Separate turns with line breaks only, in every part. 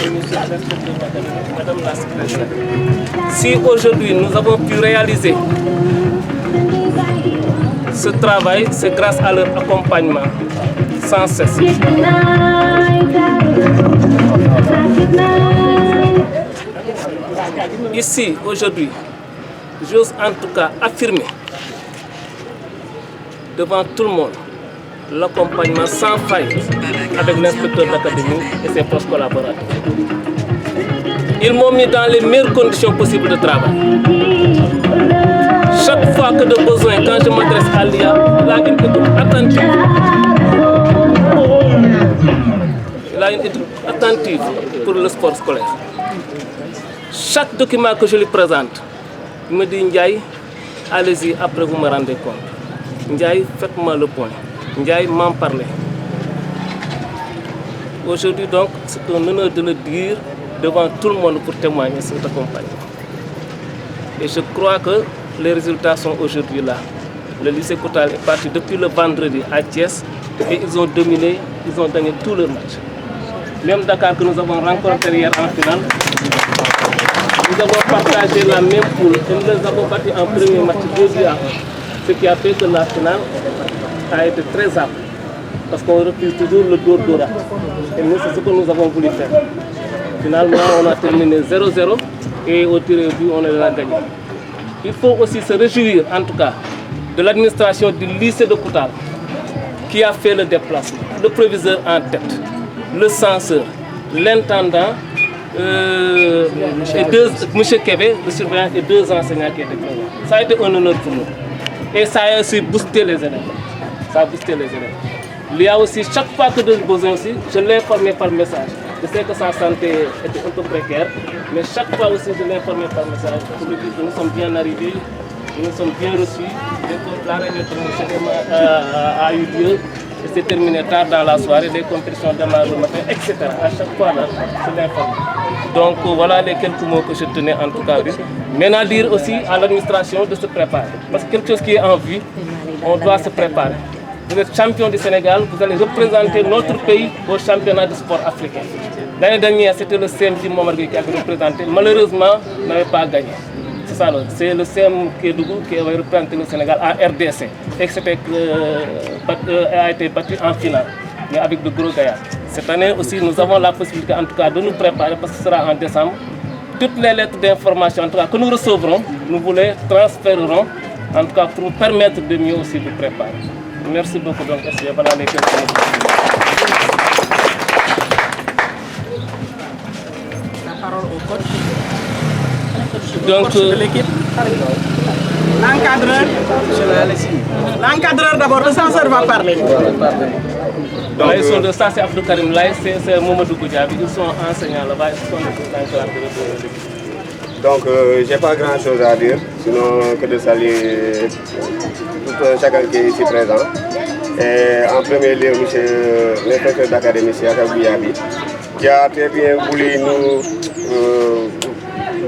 monsieur l'inspecteur d'académie, madame la secrétaire. Si aujourd'hui nous avons pu réaliser ce travail, c'est grâce à leur accompagnement sans cesse. Ici, aujourd'hui, j'ose en tout cas affirmer devant tout le monde l'accompagnement sans faille avec l'inspecteur d'académie et ses proches collaborateurs. Ils m'ont mis dans les meilleures conditions possibles de travail. Chaque fois que de besoin, quand je m'adresse à l'IA, il a une écoute attentive. Il a une écoute attentive pour le sport scolaire. Chaque document que je lui présente, il me dit Ndiaye, allez-y, après vous me rendez compte. Ndiaye, faites-moi le point. Ndiaye m'en parlait. Aujourd'hui donc, c'est un honneur de le dire devant tout le monde pour témoigner cet accompagnement. Et je crois que les résultats sont aujourd'hui là. Le lycée Koutal est parti depuis le vendredi à Thiès et ils ont dominé, ils ont gagné tous leurs matchs. Même Dakar que nous avons rencontré hier en finale, nous avons partagé la même poule et nous les avons battus en premier match 2-1. Ce qui a fait que la finale a été très âpre. Parce qu'on refuse toujours le Dora. Et nous, c'est ce que nous avons voulu faire. Finalement, on a terminé 0-0 et au tir au but, on a gagné. Il faut aussi se réjouir, en tout cas, de l'administration du lycée de Koutal qui a fait le déplacement. Le proviseur en tête, le censeur, l'intendant, M. Kébé, le surveillant et 2 enseignants qui étaient présents. Ça a été un honneur pour nous. Et ça a aussi boosté les élèves. Ça a boosté les élèves. Il y a aussi, chaque fois que j'ai besoin aussi, je l'informais par message. Je sais que sa santé était un peu précaire, mais chaque fois aussi je l'informais par message pour lui dire que nous sommes bien arrivés, nous sommes bien reçus, la réunion a eu lieu et c'est terminé tard dans la soirée, les compétitions démarrent le matin, etc. À chaque fois, là, je l'informe. Donc voilà les quelques mots que je tenais en tout cas. Maintenant, dire aussi à l'administration de se préparer. Parce que quelque chose qui est en vue, on doit se préparer. Vous êtes champion du Sénégal, vous allez représenter notre pays au championnat de sport africain. L'année dernière, c'était le CM Jim Momargui qui avait représenté. Malheureusement, n'avait pas gagné. C'est ça, c'est le CM Kédougou qui avait représenté le Sénégal en RDC. Et qui a été battu en finale, mais avec de gros gaillards. Cette année aussi, nous avons la possibilité en tout cas de nous préparer parce que ce sera en décembre. Toutes les lettres d'information en tout cas, que nous recevrons, nous vous les transférerons en tout cas pour permettre de mieux aussi de préparer. Merci beaucoup. Donc, voilà les questions.
La parole au coach.
Donc,
coach de l'équipe. L'encadreur d'abord, le censeur va parler.
Donc, ils sont de ça, c'est Abdou Karim Laye, c'est Mamadou Goudiaby, ils sont enseignants là-bas, ils sont les encadreurs de l'équipe.
Donc, j'ai pas grand chose à dire, sinon que de saluer tout chacun qui est ici présent. Et en premier lieu, monsieur l'inspecteur d'académie, Siaka Goudiaby, qui a très bien voulu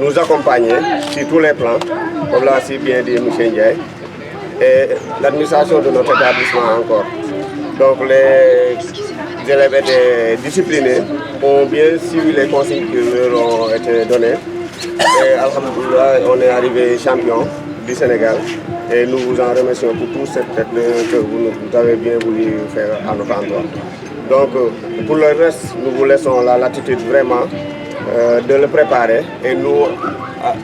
nous accompagner sur tous les plans, comme l'a si bien dit M. Ndiaye, et l'administration de notre établissement encore. Donc les élèves étaient disciplinés, ont bien suivi les consignes qui leur ont été données. Et alhamdoulilah, on est arrivé champion du Sénégal et nous vous en remercions pour tout cette tête que vous avez bien voulu faire à notre endroit. Donc pour le reste, nous vous laissons la latitude vraiment de le préparer et nous,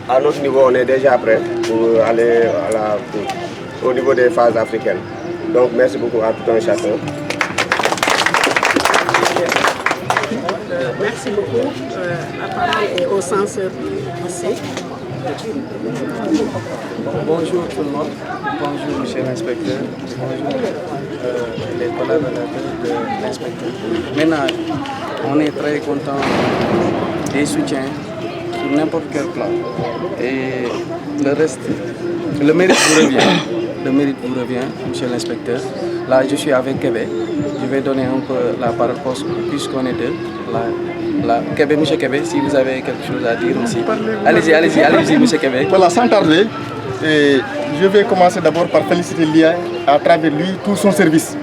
à notre niveau, on est déjà prêt pour aller au niveau des phases africaines. Donc merci beaucoup à tout un chacun.
Merci beaucoup. La parole est au censeur ici.
Bonjour tout le monde, bonjour monsieur l'inspecteur, bonjour les collaborateurs de l'inspecteur. Maintenant, on est très content des soutiens sur n'importe quel plan. Et le reste, le mérite vous revient. Le mérite vous revient, monsieur l'inspecteur. Là, je suis avec Kébé. Je vais donner un peu la parole puisqu'on est deux. Là, Kébé, monsieur Kébé, si vous avez quelque chose à dire aussi. Allez-y, monsieur Kébé.
Voilà, sans tarder, je vais commencer d'abord par féliciter l'IA à travers lui, tout son service.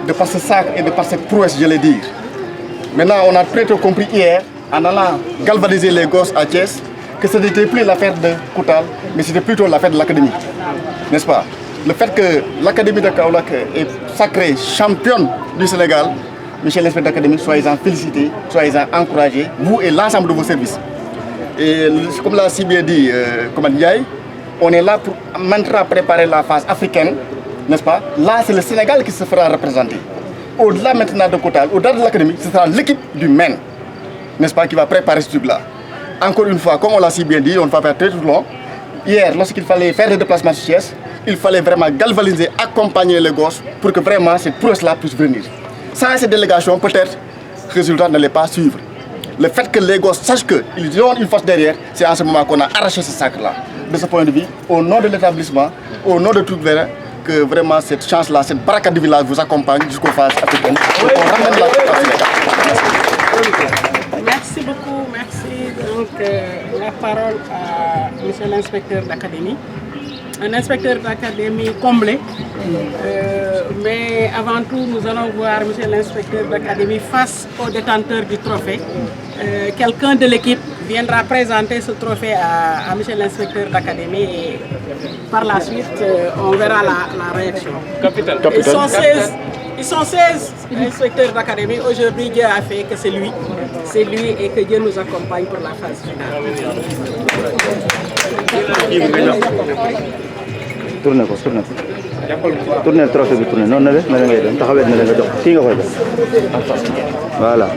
De par ce sac et de par cette prouesse, je l'ai dire. Maintenant, on a très tôt compris hier en allant galvaniser les gosses à Thiès, que ce n'était plus l'affaire de Koutal, mais c'était plutôt l'affaire de l'académie, n'est-ce pas? Le fait que l'académie de Kaolack est sacrée championne du Sénégal, monsieur l'inspecteur d'académie, soyez-en félicités, soyez-en encouragés, vous et l'ensemble de vos services. Et comme l'a si bien dit Commandant Ndiaye, on est là pour maintenant préparer la phase africaine, n'est-ce pas? Là, c'est le Sénégal qui se fera représenter. Au-delà maintenant de Koutal, au-delà de l'académie, ce sera l'équipe du MEN, n'est-ce pas, qui va préparer ce truc-là. Encore une fois, comme on l'a si bien dit, on ne va pas faire très long. Hier, lorsqu'il fallait faire des déplacements sur Thiès, il fallait vraiment galvaniser, accompagner les gosses pour que vraiment cette prouesse-là puisse venir. Sans cette délégation, peut-être, le résultat n'allait pas suivre. Le fait que les gosses sachent qu'ils ont une force derrière, c'est en ce moment qu'on a arraché ce sac-là. De ce point de vue, au nom de l'établissement, au nom de tout le que vraiment cette chance-là, cette barricade du village vous accompagne jusqu'aux phases africaines. Et on ramène la
Merci beaucoup, merci. Donc, la parole à monsieur l'inspecteur d'académie. Un inspecteur d'académie comblé. Mais avant tout, nous allons voir monsieur l'inspecteur d'académie face au détenteur du trophée. Quelqu'un de l'équipe viendra présenter ce trophée à monsieur l'inspecteur d'académie et par la suite, on verra la réaction.
Capitaine.
Ils sont 16 inspecteurs d'académie. Aujourd'hui, Dieu a fait que c'est lui et que Dieu nous accompagne pour la phase finale.
Tournez ko tournez le trophée bi tournez noonu na la ngay dem taxawet na la nga jox kii nga koy def voilà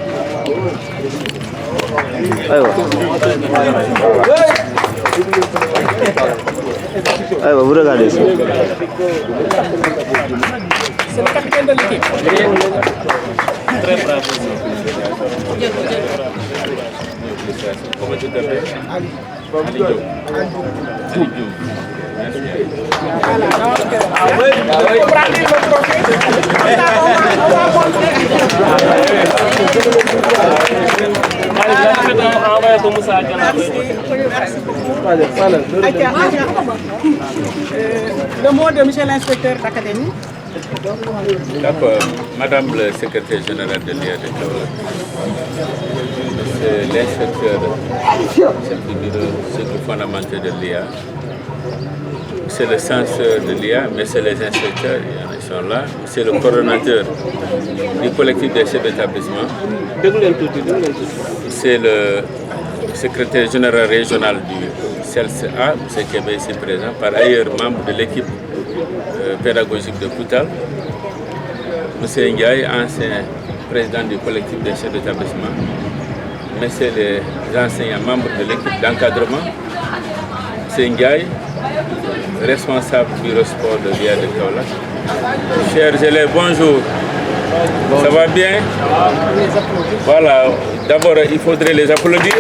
aywa vous regardez ça.
C'est le capitaine de l'équipe.
Très bravo. Comment tu t'appelles? Ali Diop.
Voilà, donc, pour prendre le trophée, on va montrer. Merci beaucoup. Le mot de monsieur l'inspecteur d'académie.
D'accord. Madame le secrétaire général de l'IA de Kaolack, c'est l'inspecteur chef du bureau cycle fondamental de l'IA, c'est le censeur de l'IA, mais c'est les inspecteurs, ils sont là, c'est le coordonnateur du collectif des chefs d'établissement, c'est le secrétaire général régional du CELSA, M. Kébé ici présent, par ailleurs membre de l'équipe pédagogique de Koutal, M. Ndiaye, ancien président du collectif des chefs d'établissement, M. les enseignants membres de l'équipe d'encadrement, M. Ndiaye, responsable du bureau sport de l'IA de Kaolack. Chers élèves, bonjour. Ça va bien? Voilà, d'abord il faudrait les applaudir.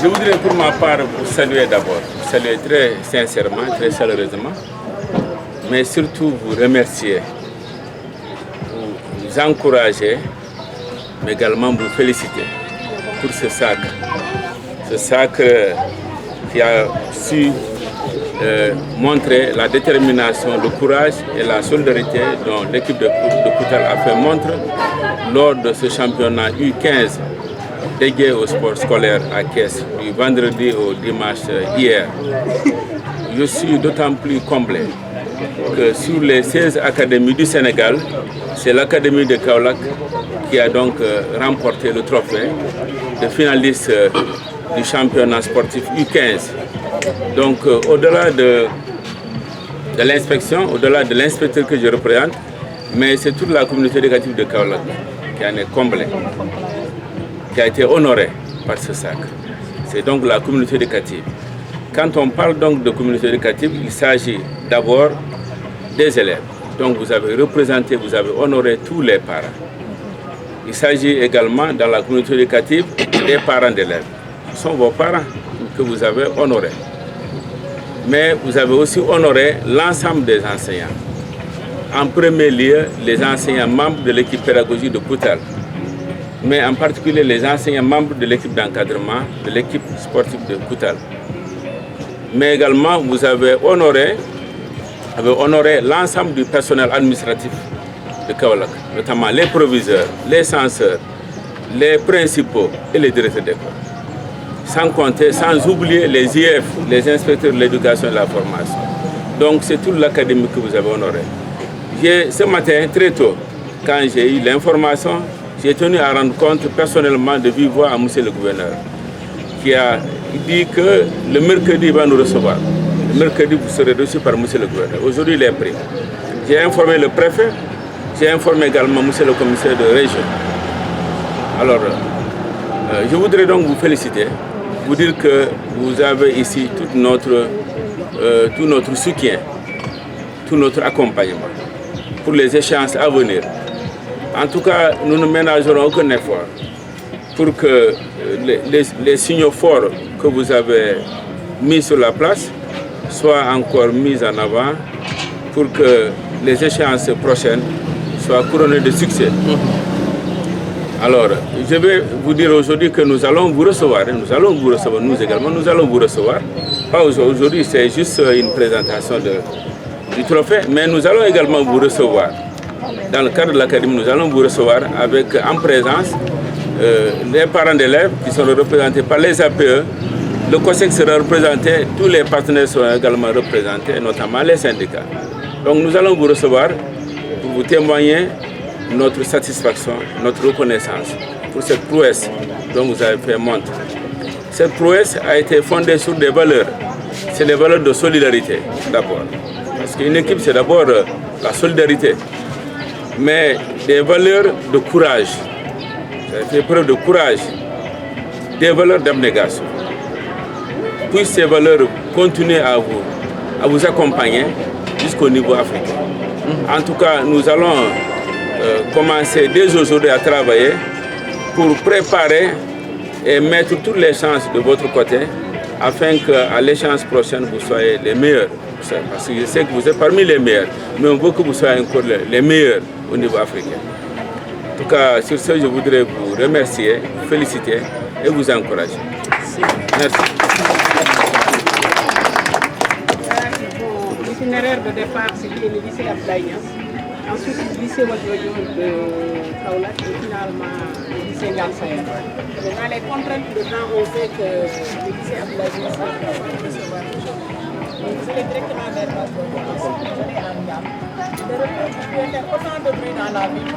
Je voudrais pour ma part vous saluer d'abord, saluer très sincèrement, très chaleureusement, mais surtout vous remercier, vous encourager, mais également vous féliciter pour ce sacre qui a su montrer la détermination, le courage et la solidarité dont l'équipe de Koutal a fait montre lors de ce championnat U15 dédié au sport scolaire à Thiès du vendredi au dimanche hier. Je suis d'autant plus comblé que sur les 16 académies du Sénégal, c'est l'académie de Kaolack qui a donc remporté le trophée de finaliste du championnat sportif U15. Donc au-delà de l'inspection, au-delà de l'inspecteur que je représente, mais c'est toute la communauté éducative de Kaolack qui en est comblée, qui a été honorée par ce sacre. C'est donc la communauté éducative. Quand on parle donc de communauté éducative, il s'agit d'abord des élèves. Donc vous avez représenté, vous avez honoré tous les parents. Il s'agit également dans la communauté éducative des parents d'élèves. Ce sont vos parents que vous avez honorés. Mais vous avez aussi honoré l'ensemble des enseignants. En premier lieu, les enseignants membres de l'équipe pédagogique de Koutal, mais en particulier les enseignants membres de l'équipe d'encadrement, de l'équipe sportive de Koutal. Mais également, vous avez honoré l'ensemble du personnel administratif de Kaolack, notamment les proviseurs, les censeurs, les principaux et les directeurs d'école. Sans compter, sans oublier les IF, les inspecteurs de l'éducation et de la formation. Donc c'est toute l'académie que vous avez honorée. Ce matin, très tôt, quand j'ai eu l'information, j'ai tenu à rendre compte personnellement de vive voix à M. le gouverneur, qui a dit que le mercredi il va nous recevoir. Le mercredi, vous serez reçu par M. le gouverneur. Aujourd'hui, il est pris. J'ai informé le préfet, j'ai informé également M. le commissaire de région. Alors, je voudrais donc vous féliciter, vous dire que vous avez ici tout notre soutien, tout notre accompagnement pour les échéances à venir. En tout cas, nous ne ménagerons aucun effort pour que les signaux forts que vous avez mis sur la place soient encore mis en avant pour que les échéances prochaines soient couronnées de succès. Alors, je vais vous dire aujourd'hui que nous allons vous recevoir, nous également, nous allons vous recevoir. Pas aujourd'hui, c'est juste une présentation du trophée, mais nous allons également vous recevoir. Dans le cadre de l'académie, nous allons vous recevoir avec en présence les parents d'élèves qui seront représentés par les APE. Le COSEC sera représenté, tous les partenaires seront également représentés, notamment les syndicats. Donc nous allons vous recevoir pour vous témoigner notre satisfaction, notre reconnaissance pour cette prouesse dont vous avez fait montre. Cette prouesse a été fondée sur des valeurs. C'est les valeurs de solidarité d'abord. Parce qu'une équipe, c'est d'abord la solidarité. Mais des valeurs de courage. Vous avez fait preuve de courage. Des valeurs d'abnégation. Puissent ces valeurs continuer à vous accompagner jusqu'au niveau africain. En tout cas, nous allons commencer dès aujourd'hui à travailler pour préparer et mettre toutes les chances de votre côté afin qu'à l'échéance prochaine, vous soyez les meilleurs. Parce que je sais que vous êtes parmi les meilleurs, mais on veut que vous soyez encore les meilleurs au niveau africain. En tout cas, sur ce, je voudrais vous remercier, vous féliciter et vous encourager. Merci.
L'itinéraire de départ, c'était le lycée Abdoulaye Niasse. Ensuite, le lycée Wadiodio de Kaolack et finalement le lycée Ngansaï. Maintenant, les contraintes de temps ont fait que le lycée Abdoulaye Niasse va recevoir aujourd'hui. Donc, vous allez directement vers la zone. Vous allez en gamme. Vous pouvez faire autant de bruit dans la ville.